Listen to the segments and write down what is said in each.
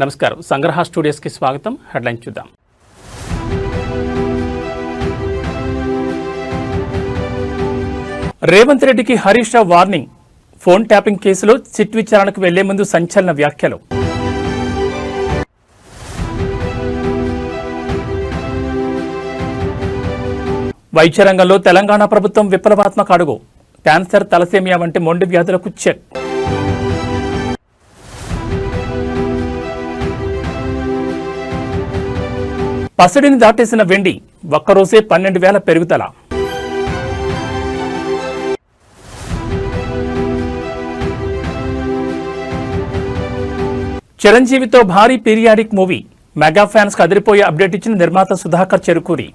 నమస్కారం. సంగ్రహ స్టూడియోస్కి స్వాగతం. హెడ్లైన్ చూద్దాం. రేవంత్ రెడ్డికి Harish Rao warning. Phone tapping కేసులో సిట్ విచారణకు వెళ్లే ముందు సంచలన వ్యాఖ్యలు. వైద్య రంగంలో తెలంగాణ ప్రభుత్వం విప్లవాత్మక అడుగు. క్యాన్సర్, తలసేమియా వంటి మొండి వ్యాధులకు చెక్. పసిడిని దాటేసిన వెండి, ఒక్కరోజే 12,000 పెరుగుదల. చిరంజీవితో భారీ పీరియాడిక్ మూవీ. మెగా ఫ్యాన్స్ కు అదిరిపోయే అప్డేట్ ఇచ్చిన నిర్మాత సుధాకర్ చెరుకూరి.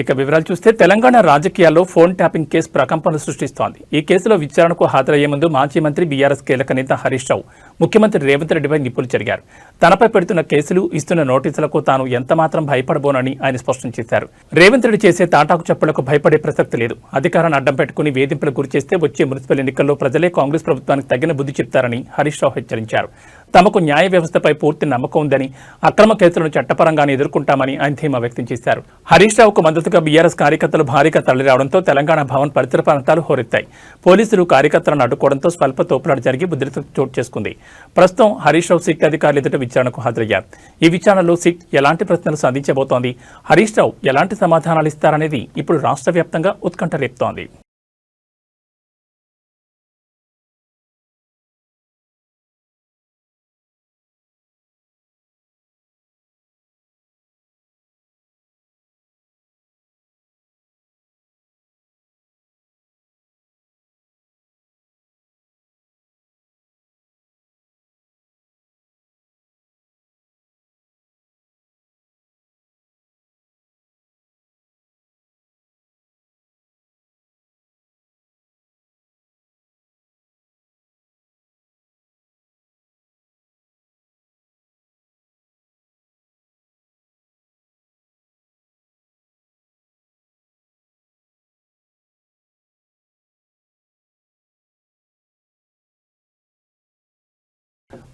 ఇక వివరాలు చూస్తే తెలంగాణ రాజకీయాల్లో ఫోన్ ట్యాపింగ్ కేసు ప్రకంపనలు సృష్టిస్తోంది. ఈ కేసులో విచారణకు హాజరయ్యే ముందు మాజీ మంత్రి బీఆర్ఎస్ కీలక నేత హరీష్ రావు ముఖ్యమంత్రి రేవంత్ రెడ్డిపై నిప్పులు చెరిగారు. తనపై పెడుతున్న కేసులు, ఇస్తున్న నోటీసులకు తాను ఎంతమాత్రం భయపడబోనని ఆయన స్పష్టం చేశారు. రేవంత్ రెడ్డి చేసే తాటాకు చప్పులకు భయపడే ప్రసక్తి లేదు. అధికారాన్ని అడ్డం పెట్టుకుని వేధింపులకు గురిచేస్తే వచ్చే మున్సిపల్ ఎన్నికల్లో ప్రజలే కాంగ్రెస్ ప్రభుత్వానికి తగిన బుద్ధి చెప్తారని హరీష్ రావు హెచ్చరించారు. తమకు న్యాయ వ్యవస్థపై పూర్తి నమ్మకం ఉందని, అక్రమ కేసులను చట్టపరంగానే ఎదుర్కొంటామని ఆయన ధీమా వ్యక్తం చేశారు. హరీష్ రావుకు మద్దతుగా బీఆర్ఎస్ కార్యకర్తలు భారీగా తరలిరావడంతో తెలంగాణ భవన్ పరిసర ప్రాంతాలు హోరెత్తాయి. పోలీసులు కార్యకర్తలను అడ్డుకోవడంతో స్వల్ప తోపులాట జరిగి ఉద్రిక్తత చోటు చేసుకుంది. ప్రస్తుతం హరీష్ రావు సిట్ అధికారులు ఎదుట విచారణకు హాజరయ్యారు. ఈ విచారణలో సిట్ ఎలాంటి ప్రశ్నలు సంధించబోతోంది, హరీష్ రావు ఎలాంటి సమాధానాలు ఇస్తారనేది ఇప్పుడు రాష్ట్ర వ్యాప్తంగా ఉత్కంఠ రేపుతోంది.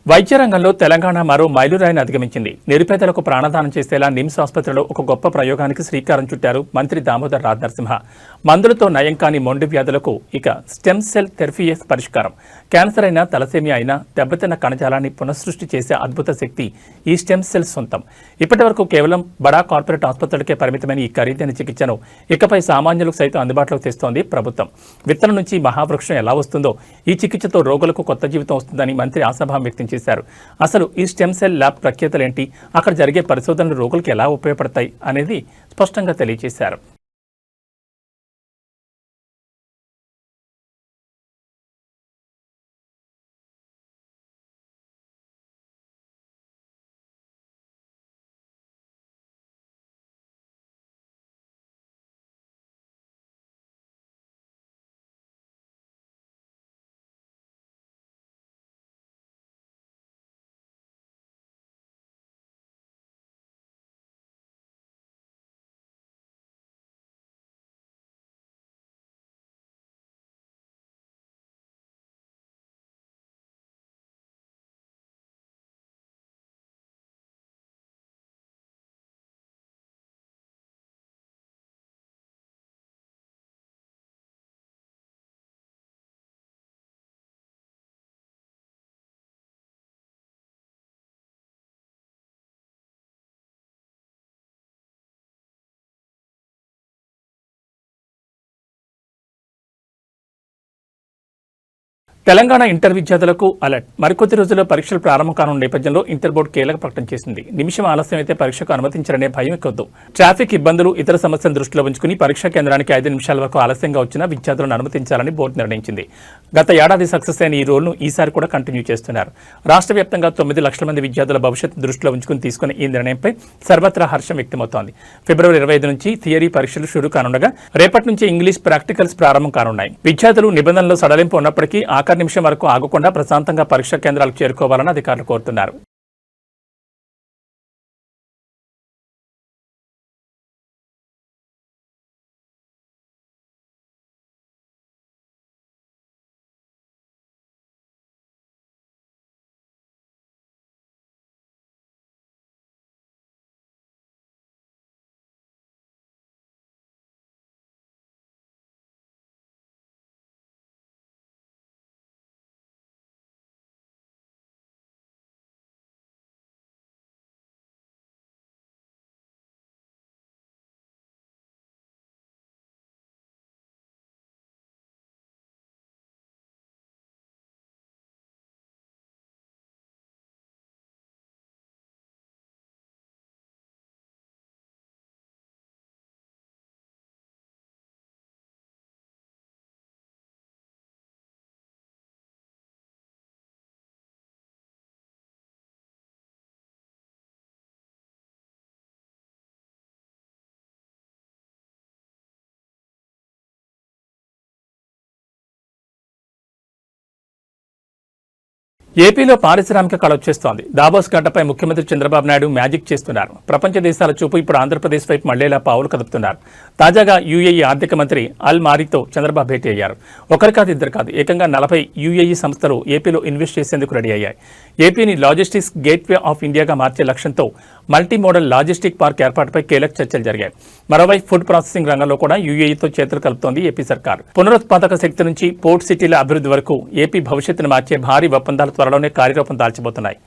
వైద్య రంగంలో తెలంగాణ మరో మైలురాయిని అధిగమించింది. నిరుపేదలకు ప్రాణదానం చేసేలా నిమ్స్ ఆసుపత్రిలో ఒక గొప్ప ప్రయోగానికి శ్రీకారం చుట్టారు మంత్రి దామోదర్ రాజనరసింహ. మందులతో నయం కాని మొండి వ్యాధులకు ఇక స్టెమ్ సెల్ థెరపీయే పరిష్కారం. క్యాన్సర్ అయినా, తలసేమియా అయినా దెబ్బతిన్న కణజాలాన్ని పునఃసృష్టి చేసే అద్భుత శక్తి ఈ స్టెమ్ సెల్స్ సొంతం. ఇప్పటి వరకు కేవలం బడా కార్పొరేట్ ఆసుపత్రులకే పరిమితమైన ఈ ఖరీదైన చికిత్సను ఇకపై సామాన్యులకు సైతం అందుబాటులోకి తెస్తోంది ప్రభుత్వం. విత్తనం నుంచి మహావృక్షం ఎలా వస్తుందో ఈ చికిత్సతో రోగులకు కొత్త జీవితం వస్తుందని మంత్రి ఆశాభావం వ్యక్తం చేశారు. అసలు ఈ స్టెమ్ సెల్ ల్యాబ్ ప్రత్యేకతలేంటి, అక్కడ జరిగే పరిశోధనలు రోగులకు ఎలా ఉపయోగపడతాయి అనేది స్పష్టంగా తెలియజేశారు. తెలంగాణ ఇంటర్ విద్యార్థులకు అలర్ట్. మరికొద్ది రోజుల్లో పరీక్షలు ప్రారంభం కానున్న నేపథ్యంలో ఇంటర్ బోర్డు కీలక ప్రకటన చేసింది. నిమిషం ఆలస్యం అయితే పరీక్షకు అనుమతించారనే భయం ఎక్కొద్దు. ట్రాఫిక్ ఇబ్బందులు, ఇతర సమస్యలను దృష్టిలో ఉంచుకుని పరీక్షా కేంద్రానికి 5 నిమిషాల వరకు ఆలస్యంగా వచ్చిన విద్యార్థులను అనుమతించాలని బోర్డు నిర్ణయించింది. గత ఏడాది సక్సెస్ అయిన ఈ రూల్ను ఈసారి కూడా కంటిన్యూ చేస్తున్నారు. రాష్ట్ర వ్యాప్తంగా 9 లక్షల మంది విద్యార్థుల భవిష్యత్తు దృష్టిలో ఉంచుకుని తీసుకున్న ఈ నిర్ణయంపై సర్వత్రా హర్షం వ్యక్తమవుతోంది. ఫిబ్రవరి 25 నుంచి థియరీ పరీక్షలు షురూ కానుండగా రేపటి నుంచి ఇంగ్లీష్ ప్రాక్టికల్స్ ప్రారంభం కానున్నాయి. విద్యార్థులు నిబంధనలు సడలింపు ఉన్నప్పటికీ ఆఖరి నిమిషం వరకు ఆగకుండా ప్రశాంతంగా పరీక్షా కేంద్రాలకు చేరుకోవాలని అధికారులు కోరుతున్నారు. ఏపీలో పారిశ్రామిక కళ వచ్చేస్తోంది. దాబోస్ గడ్డపై ముఖ్యమంత్రి చంద్రబాబు నాయుడు మ్యాజిక్ చేస్తున్నారు. ప్రపంచ దేశాల చూపు ఇప్పుడు ఆంధ్రప్రదేశ్ వైపు మళ్లేలా పావులు కదుపుతున్నారు. తాజాగా యూఏఈ ఆర్థిక మంత్రి అల్ మారీతో చంద్రబాబు భేటీ అయ్యారు. ఒకరు కాదు, ఇద్దరు కాదు, ఏకంగా 40 యూఏఈ సంస్థలు ఏపీలో ఇన్వెస్ట్ చేసేందుకు రెడీ అయ్యాయి. ఏపీని లాజిస్టిక్స్ గేట్వే ఆఫ్ ఇండియాగా మార్చే లక్ష్యంతో మల్టీ మోడల్ లాజిస్టిక్ పార్క్ ఏర్పాటుపై కీలక చర్చలు జరిగాయి. మరోవైపు ఫుడ్ ప్రాసెసింగ్ రంగంలో కూడా యూఏఈతో చేతులు కలుపుతోంది ఏపీ సర్కార్. పునరుత్పాదక శక్తి నుంచి పోర్ట్ సిటీల అభివృద్ధి వరకు ఏపీ భవిష్యత్తును మార్చే భారీ ఒప్పందాలు త్వరలోనే కార్యరూపం దాల్చబోతున్నాయి.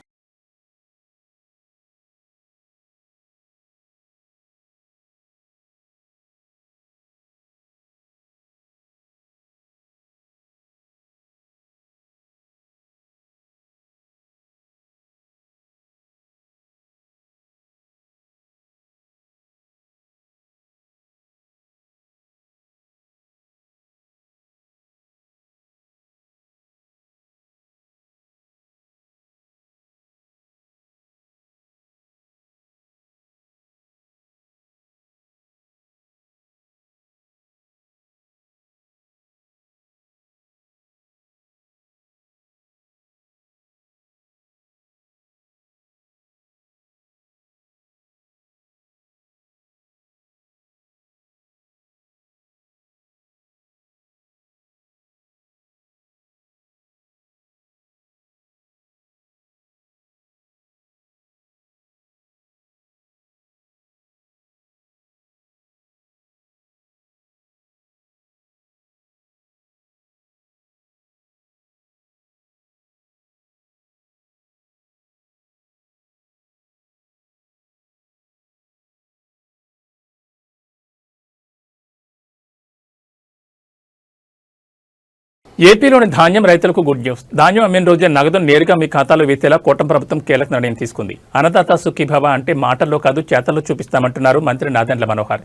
ఏపీలోని ధాన్యం రైతులకు గుడ్ న్యూస్. ధాన్యం అమ్మిన రోజే నగదును నేరుగా మీ ఖాతాలో వేసేలా కూటమి ప్రభుత్వం కీలక నిర్ణయం తీసుకుంది. అన్నదాత సుఖీభవ అంటే మాటల్లో కాదు చేతల్లో చూపిస్తామంటున్నారు మంత్రి నాదెండ్ల మనోహర్.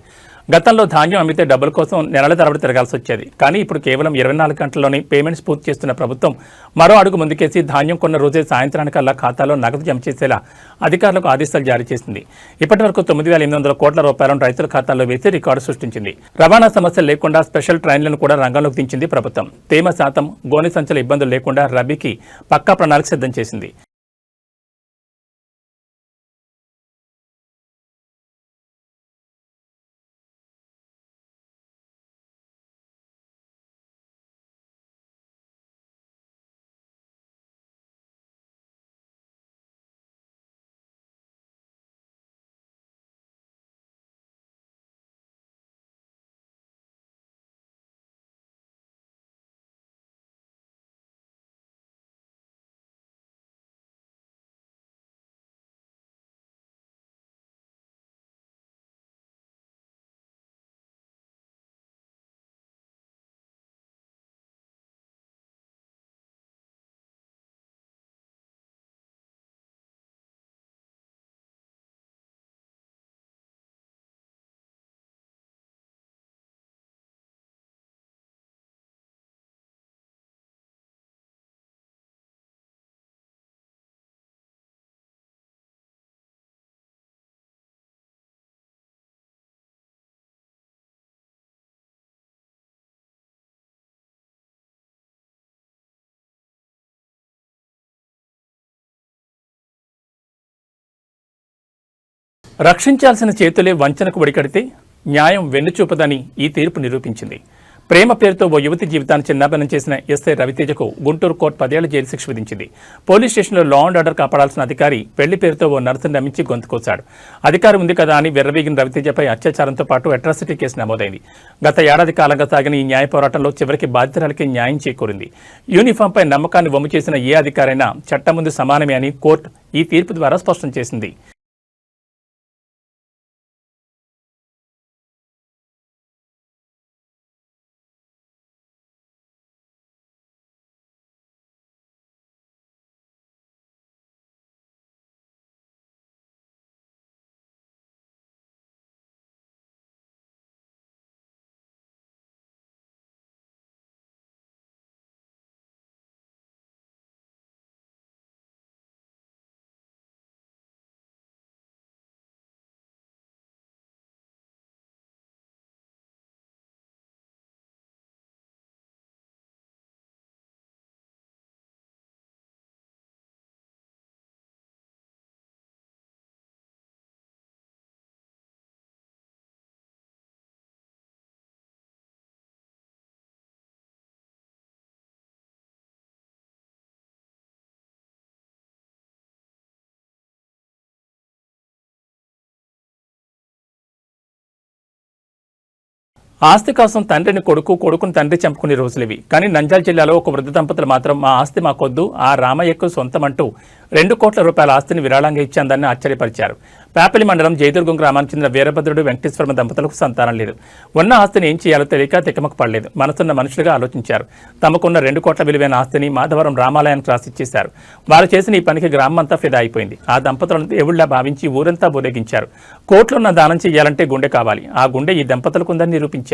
గతంలో ధాన్యం అమ్మితే డబ్బుల కోసం నెలల తరబడి తిరగాల్సి వచ్చేది. కానీ ఇప్పుడు కేవలం 24 గంటల్లోనే పేమెంట్స్ పూర్తి చేస్తున్న ప్రభుత్వం మరో అడుగు ముందుకేసి ధాన్యం కొన్న రోజే సాయంత్రానికల్లా ఖాతాలో నగదు జమ చేసేలా అధికారులకు ఆదేశాలు జారీ చేసింది. ఇప్పటి వరకు 9,800 కోట్ల రూపాయలను రైతుల ఖాతాల్లో వేసి రికార్డు సృష్టించింది. రవాణా సమస్యలు లేకుండా స్పెషల్ ట్రైన్లను కూడా రంగంలోకి దించింది ప్రభుత్వం. తేమ శాతం, గోనె సంచుల ఇబ్బందులు లేకుండా రబీకి పక్కా ప్రణాళిక సిద్ధం చేసింది. రక్షించాల్సిన చేతులే వంచనకు ఒడికడితే న్యాయం వెన్నుచూపదని ఈ తీర్పు నిరూపించింది. ప్రేమ పేరుతో ఓ యువతి జీవితాన్ని చిన్నాభిన్నం చేసిన ఎస్ఐ రవితేజకు గుంటూరు కోర్టు 10 ఏళ్ల జైలు శిక్ష విధించింది. పోలీస్ స్టేషన్లో లా అండ్ ఆర్డర్ కాపాడాల్సిన అధికారి పెళ్లి పేరుతో ఓ నర్సును నమ్మించి గొంతుకోశాడు. అధికారి ఉంది కదా అని వెర్రవీగిన రవితేజపై అత్యాచారంతో పాటు అట్రాసిటీ కేసు నమోదైంది. గత ఏడాది కాలంగా సాగిన ఈ న్యాయ పోరాటంలో చివరికి బాధితురాలకి న్యాయం చేకూరింది. యూనిఫామ్పై నమ్మకాన్ని వమ్ము చేసిన ఏ అధికారైనా చట్టం ముందు సమానమే అని కోర్టు ఈ తీర్పు ద్వారా స్పష్టం చేసింది. ఆస్తి కోసం తండ్రిని కొడుకు, కొడుకుని తండ్రి చంపుకునే రోజులివి. కానీ నంద్యాల జిల్లాలో ఒక వృద్ధ దంపతులు మాత్రం మా ఆస్తి మాకొద్దు, ఆ రామయ్యకు సొంతమంటూ 2 కోట్ల రూపాయల ఆస్తిని విరాళంగా ఇచ్చేందని ఆశ్చర్యపరిచారు. పేపలి మండలం జయదుర్గం గ్రామానికి చెందిన వీరభద్రుడు, వెంకటేశ్వర దంపతులకు సంతానం లేదు. ఉన్న ఆస్తిని ఏం చేయాలో తెలియక తికమక పడలేదు. మనసున్న మనుషులుగా ఆలోచించారు. తమకున్న 2 కోట్ల విలువైన ఆస్తిని మాధవరం రామాలయానికి రాసిచ్చేశారు. వారు చేసిన ఈ పనికి గ్రామం అంతా ఫిదా అయిపోయింది. ఆ దంపతులను దేవుళ్లా భావించి ఊరంతా బోరేగించారు. కోట్లున్న దానం చేయాలంటే గుండె కావాలి. ఆ గుండె ఈ దంపతులకు ఉందని నిరూపించారు.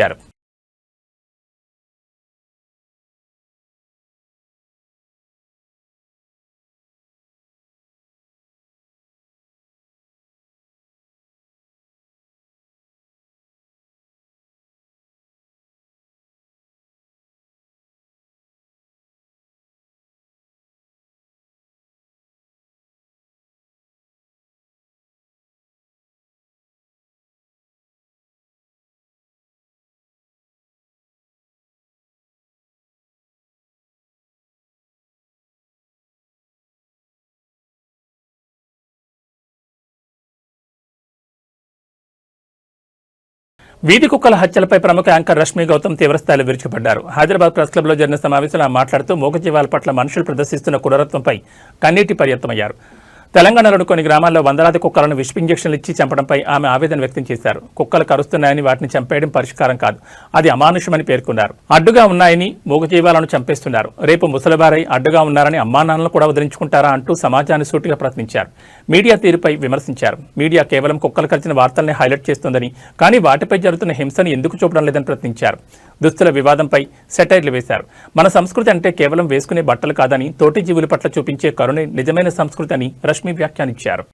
వీధి కుక్కల హత్యలపై ప్రముఖ యాంకర్ రష్మి గౌతమ్ తీవ్రస్థాయిలో విరుచుకుపడ్డారు. హైదరాబాద్ ప్రెస్ క్లబ్లో జరిగిన సమావేశంలో మాట్లాడుతూ మూగజీవాల పట్ల మనుషులు ప్రదర్శిస్తున్న క్రూరత్వంపై కన్నీటి పర్యంతమయ్యారు. తెలంగాణలోని కొన్ని గ్రామాల్లో వందలాది కుక్కలను విష ఇంజెక్షన్లు ఇచ్చి చంపడంపై ఆమె ఆవేదన వ్యక్తం చేశారు. కుక్కలు కరుస్తున్నాయని వాటిని చంపేయడం పరిష్కారం కాదు, అది అమానుషమని పేర్కొన్నారు. అడ్డుగా ఉన్నాయని మూగజీవాలను చంపేస్తున్నారు. రేపు ముసలివారై అడ్డుగా ఉన్నారని అమ్మానాన్నలు కూడా వదిలించుకుంటారా అంటూ సమాజాన్ని సూటిగా ప్రశ్నించారు. మీడియా తీరుపై విమర్శించారు. మీడియా కేవలం కుక్కలు కలిసిన వార్తల్ని హైలైట్ చేస్తోందని, కానీ వాటిపై జరుగుతున్న హింసను ఎందుకు చూపడం లేదని ప్రశ్నించారు. దుస్తుల వివాదంపై సెటైర్లు వేశారు. మన సంస్కృతి అంటే కేవలం వేసుకునే బట్టలు కాదని, తోటి జీవుల పట్ల చూపించే కరుణే నిజమైన సంస్కృతి అని రష్మి వ్యాఖ్యానించారు.